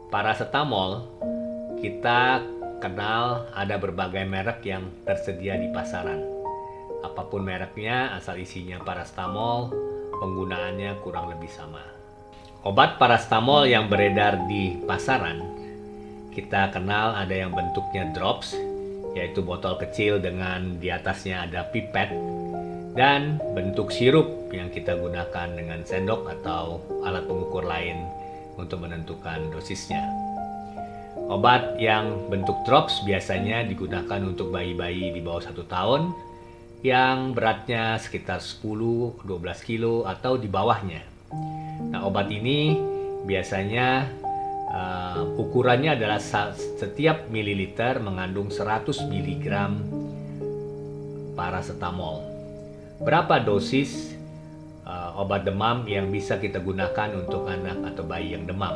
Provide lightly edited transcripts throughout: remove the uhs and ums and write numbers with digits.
Paracetamol, kita kenal ada berbagai merek yang tersedia di pasaran. Apapun mereknya, asal isinya paracetamol, penggunaannya kurang lebih sama. Obat paracetamol yang beredar di pasaran, kita kenal ada yang bentuknya drops, yaitu botol kecil dengan di atasnya ada pipet, dan bentuk sirup yang kita gunakan dengan sendok atau alat pengukur lain untuk menentukan dosisnya. Obat yang bentuk drops biasanya digunakan untuk bayi-bayi di bawah 1 tahun yang beratnya sekitar 10-12 kilo atau di bawahnya. Nah, obat ini biasanya ukurannya adalah setiap mililiter mengandung 100 mg paracetamol. Berapa dosis obat demam yang bisa kita gunakan untuk anak atau bayi yang demam?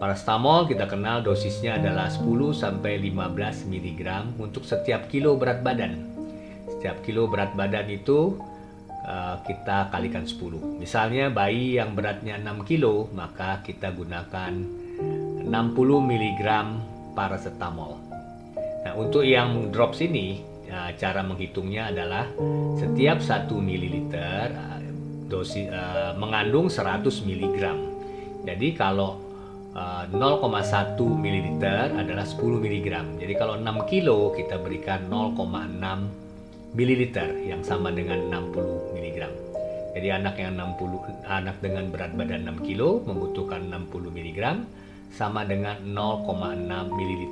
Paracetamol kita kenal dosisnya adalah 10-15 mg untuk setiap kilo berat badan. Setiap kilo berat badan itu kita kalikan 10. Misalnya bayi yang beratnya 6 kilo, maka kita gunakan 60 mg paracetamol. Nah, untuk yang drops ini, cara menghitungnya adalah setiap 1 ml dosis mengandung 100 mg. Jadi kalau 0,1 ml adalah 10 mg. Jadi kalau 6 kilo kita berikan 0,6 ml yang sama dengan 60 mg. Jadi anak dengan berat badan 6 kilo membutuhkan 60 mg sama dengan 0,6 ml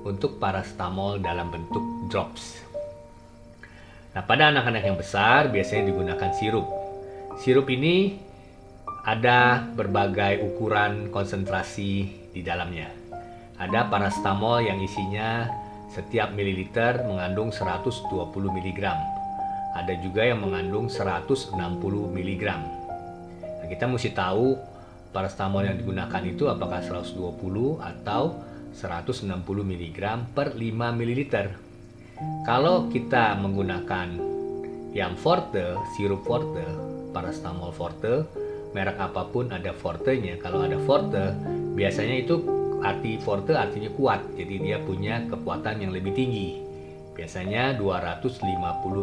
untuk paracetamol dalam bentuk drops. Nah, pada anak-anak yang besar biasanya digunakan sirup. Sirup ini ada berbagai ukuran konsentrasi di dalamnya. Ada paracetamol yang isinya setiap mililiter mengandung 120 mg. Ada juga yang mengandung 160 mg. Nah, kita mesti tahu paracetamol yang digunakan itu apakah 120 atau 160 mg per 5 ml. Kalau kita menggunakan yang forte, sirup forte, paracetamol forte, merek apapun ada fortenya. Kalau ada forte, biasanya itu arti forte artinya kuat, jadi dia punya kekuatan yang lebih tinggi. Biasanya 250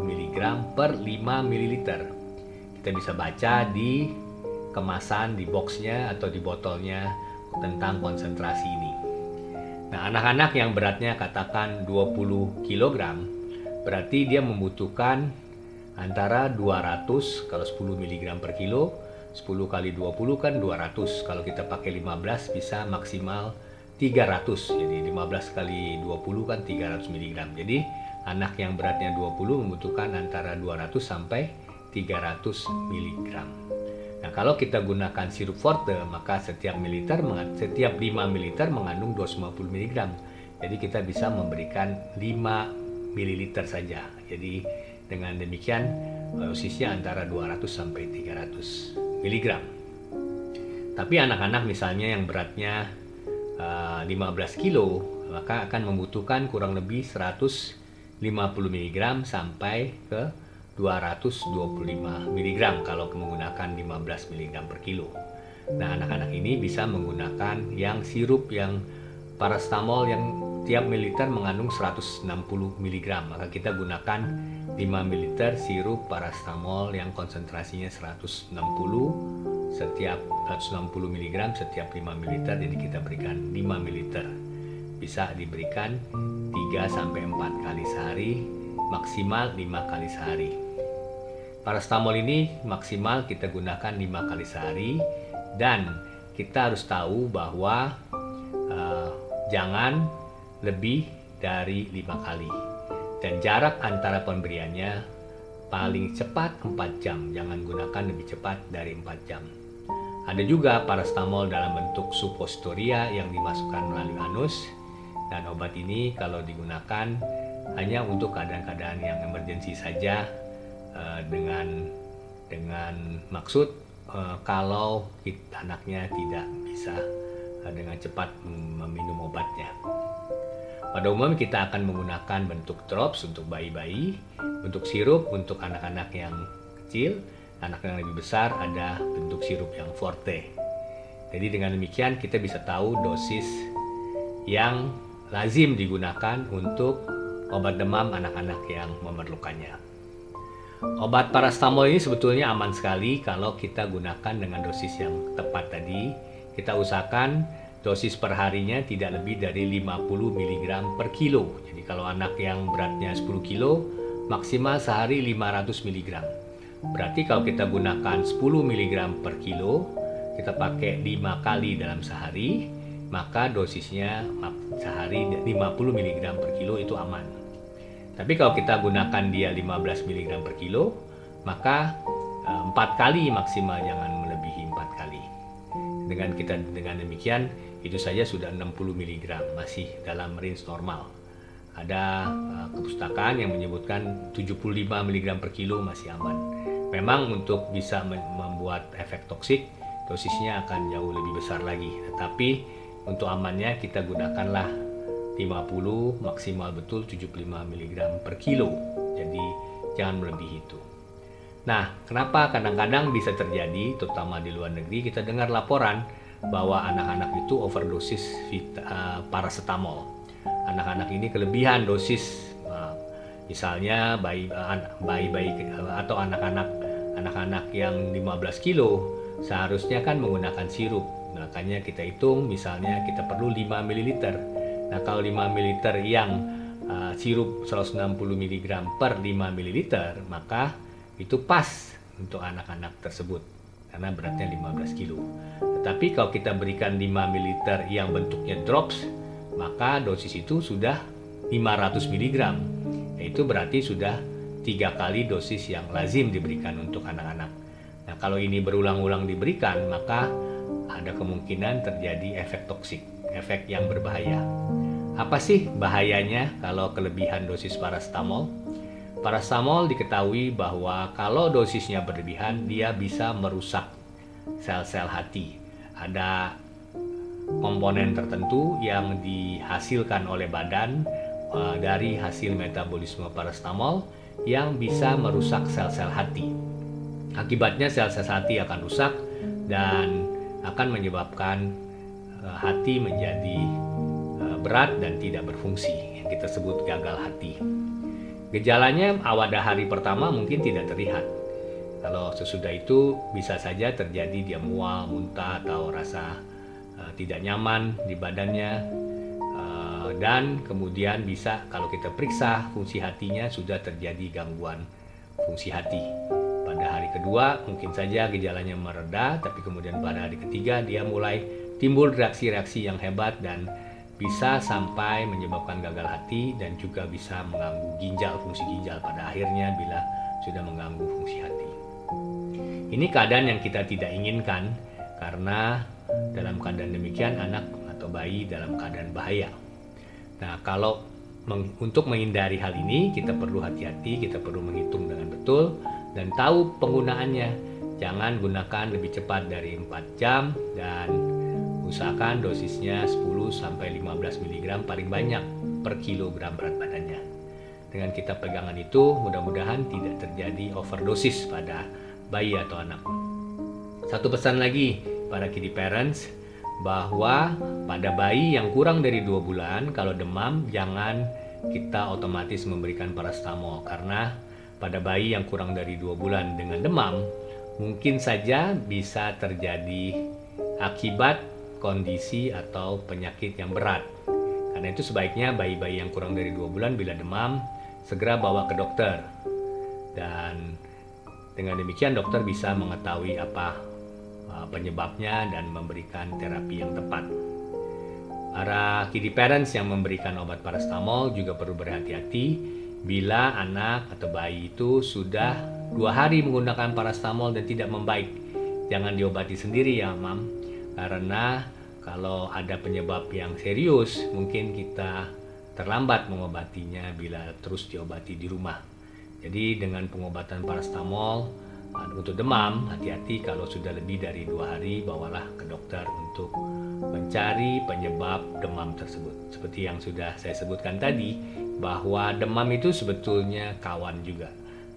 mg per 5 ml. Kita bisa baca di kemasan, di boxnya atau di botolnya tentang konsentrasi ini. Nah, anak-anak yang beratnya katakan 20 kg, berarti dia membutuhkan antara 200, kalau 10 mg per kilo, 10 kali 20 kan 200. Kalau kita pakai 15 bisa maksimal 300. Jadi 15 kali 20 kan 300 mg. Jadi anak yang beratnya 20 membutuhkan antara 200 sampai 300 mg. Nah, kalau kita gunakan sirup forte, maka setiap 5 ml mengandung 250 mg. Jadi kita bisa memberikan 5 ml saja. Jadi dengan demikian dosisnya antara 200 sampai 300 mg. Tapi anak-anak misalnya yang beratnya 15 kilo, maka akan membutuhkan kurang lebih 150 mg sampai ke 225 mg kalau menggunakan 15 mg per kilo. Nah, anak-anak ini bisa menggunakan yang sirup yang paracetamol yang tiap mililiter mengandung 160 mg. Maka kita gunakan 5 ml sirup paracetamol yang konsentrasinya 160 mg setiap 5 ml. Jadi kita berikan 5 ml. Bisa diberikan 3-4 kali sehari, maksimal 5 kali sehari. Paracetamol ini maksimal kita gunakan 5 kali sehari, dan kita harus tahu bahwa jangan lebih dari 5 kali. Dan jarak antara pemberiannya paling cepat 4 jam. Jangan gunakan lebih cepat dari 4 jam. Ada juga paracetamol dalam bentuk suppositoria yang dimasukkan melalui anus. Dan obat ini kalau digunakan hanya untuk keadaan-keadaan yang emergensi saja, dengan maksud kalau anaknya tidak bisa dengan cepat meminum obatnya. Pada umumnya kita akan menggunakan bentuk drops untuk bayi-bayi, bentuk sirup untuk anak-anak yang kecil, anak yang lebih besar ada bentuk sirup yang forte. Jadi dengan demikian kita bisa tahu dosis yang lazim digunakan untuk obat demam anak-anak yang memerlukannya. Obat parastamol ini sebetulnya aman sekali kalau kita gunakan dengan dosis yang tepat tadi. Kita usahakan dosis per harinya tidak lebih dari 50 mg per kilo. Jadi kalau anak yang beratnya 10 kilo, maksimal sehari 500 mg. Berarti kalau kita gunakan 10 mg per kilo, kita pakai 5 kali dalam sehari, maka dosisnya sehari 50 mg per kilo itu aman. Tapi kalau kita gunakan dia 15 mg per kilo, maka 4 kali maksimal, jangan melebihi 4 kali. Dengan demikian, itu saja sudah 60 mg, masih dalam range normal. Ada kepustakaan yang menyebutkan 75 mg per kilo masih aman. Memang untuk bisa membuat efek toksik, dosisnya akan jauh lebih besar lagi. Tetapi untuk amannya kita gunakanlah 50, maksimal betul 75 mg per kilo. Jadi jangan melebihi itu. Nah, kenapa kadang-kadang bisa terjadi, terutama di luar negeri, kita dengar laporan bahwa anak-anak itu overdosis paracetamol. Anak-anak ini kelebihan dosis, misalnya bayi atau anak-anak yang 15 kilo seharusnya kan menggunakan sirup. Makanya kita hitung, misalnya kita perlu 5 ml. Nah, kalau 5 ml yang sirup 160 mg per 5 ml, maka itu pas untuk anak-anak tersebut karena beratnya 15 kilo. Tetapi kalau kita berikan 5 ml yang bentuknya drops, maka dosis itu sudah 500 mg. Yaitu berarti sudah 3 kali dosis yang lazim diberikan untuk anak-anak. Nah, kalau ini berulang-ulang diberikan, maka ada kemungkinan terjadi efek toksik, efek yang berbahaya. Apa sih bahayanya kalau kelebihan dosis parastamol? Parastamol diketahui bahwa kalau dosisnya berlebihan, dia bisa merusak sel-sel hati. Ada komponen tertentu yang dihasilkan oleh badan dari hasil metabolisme parastamol yang bisa merusak sel-sel hati. Akibatnya sel-sel hati akan rusak dan akan menyebabkan hati menjadi berat dan tidak berfungsi, yang kita sebut gagal hati. Gejalanya pada hari pertama mungkin tidak terlihat. Kalau sesudah itu bisa saja terjadi dia mual, muntah, atau rasa tidak nyaman di badannya. Dan kemudian bisa kalau kita periksa fungsi hatinya sudah terjadi gangguan fungsi hati. Pada hari kedua mungkin saja gejalanya mereda, tapi kemudian pada hari ketiga dia mulai timbul reaksi-reaksi yang hebat dan bisa sampai menyebabkan gagal hati dan juga bisa mengganggu ginjal, fungsi ginjal pada akhirnya bila sudah mengganggu fungsi hati. Ini keadaan yang kita tidak inginkan karena dalam keadaan demikian anak atau bayi dalam keadaan bahaya. Nah, kalau untuk menghindari hal ini kita perlu hati-hati, kita perlu menghitung dengan betul dan tahu penggunaannya. Jangan gunakan lebih cepat dari 4 jam dan usahakan dosisnya 10-15 mg paling banyak per kilogram berat badannya. Dengan kita pegangan itu, mudah-mudahan tidak terjadi overdosis pada bayi atau anak. Satu pesan lagi para kiddie parents, bahwa pada bayi yang kurang dari 2 bulan, kalau demam jangan kita otomatis memberikan parastamol. Karena pada bayi yang kurang dari 2 bulan dengan demam, mungkin saja bisa terjadi akibat kondisi atau penyakit yang berat. Karena itu sebaiknya bayi-bayi yang kurang dari 2 bulan bila demam, segera bawa ke dokter. Dan dengan demikian dokter bisa mengetahui apa penyebabnya dan memberikan terapi yang tepat. Para kiddie parents yang memberikan obat parastamol juga perlu berhati-hati bila anak atau bayi itu sudah 2 hari menggunakan parastamol dan tidak membaik. Jangan diobati sendiri ya, Mam. Karena kalau ada penyebab yang serius, mungkin kita terlambat mengobatinya bila terus diobati di rumah. Jadi dengan pengobatan parastamol untuk demam, hati-hati kalau sudah lebih dari 2 hari, bawalah ke dokter untuk mencari penyebab demam tersebut. Seperti yang sudah saya sebutkan tadi, bahwa demam itu sebetulnya kawan juga.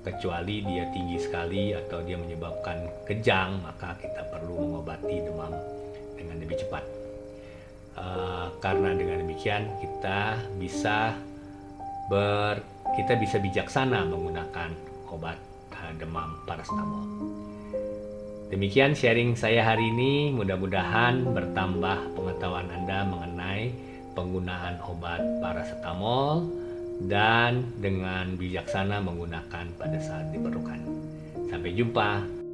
Kecuali dia tinggi sekali atau dia menyebabkan kejang, maka kita perlu mengobati demam dengan lebih cepat. Karena dengan demikian kita bisa bijaksana menggunakan obat demam paracetamol. Demikian sharing saya hari ini, mudah-mudahan bertambah pengetahuan Anda mengenai penggunaan obat paracetamol dan dengan bijaksana menggunakan pada saat diperlukan. Sampai jumpa.